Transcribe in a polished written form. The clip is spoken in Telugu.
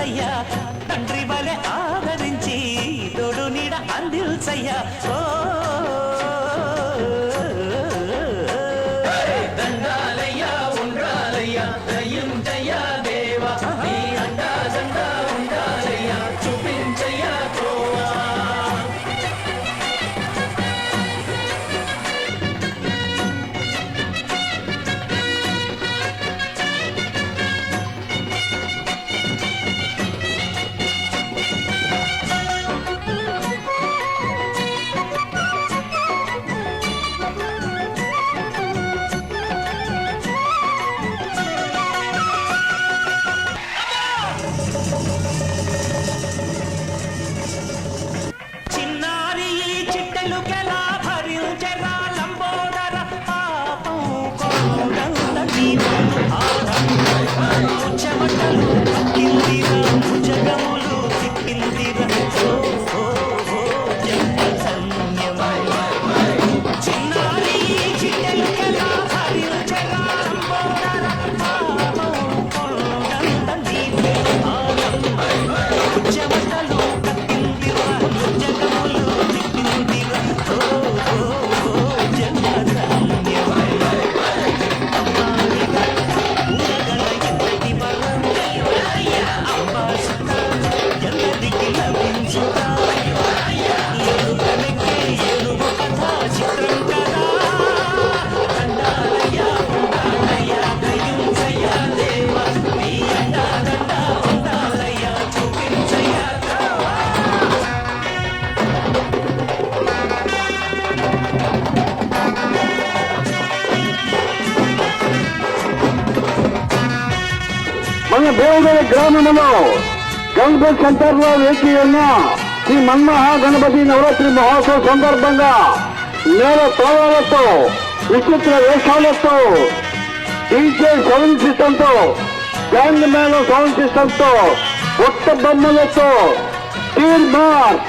నిలువవయ్యా తండ్రి వలె ఆదరించి తోడు నీడ అందిల్చయ్యా ఓ దండాలయ్యా ఉండాలయ్యా దయించయ్యా దేవా నీ అండా దండా ఉండాలయ్యా చూపించయ్యా త్రోవా చిన్నారి ఈ చిట్టెలుకెలా భరించెరా లంబోదర పాపం కొండంత నీవు చెమటలు పక్కిందిరా భుజగములు తిప్పిందిరా ఓ జన్మ సన్యమై చిన్నారి ఈ చిట్టెలుకెలా భరించెరా లంబోదర పాపం కొండంత నీవు చెమటలు పక్కిందిరా భుజగములు తిప్పిందిరా ఓ జన్మ సన్యమై అమ్మాయిగా ఊరగల ఎంతటి బలం అమ్మా సుత ఎంతటికి లభించుతా ఎరుగలకే ఎరుగు కథ చిత్రం కదా దండాలయ్యా ఉండాలయ్యా దయించయ్యా దేవా నీ అండా దండా ఉండాలయ్యా చూపించయ్యా మన బేవగల గ్రామంలో గణపతి సెంటర్ లో వేచి ఉన్న శ్రీ మన్మహా గణపతి నవరాత్రి మహోత్సవ సందర్భంగా నేల తాళాలతో విచిత్ర వేషాలతో డీజే సౌండ్ సిస్టమ్ తో బ్యాండ్ మేళ సౌండ్ సిస్టమ్ తో కొత్త బొమ్మలతో తీర్మార్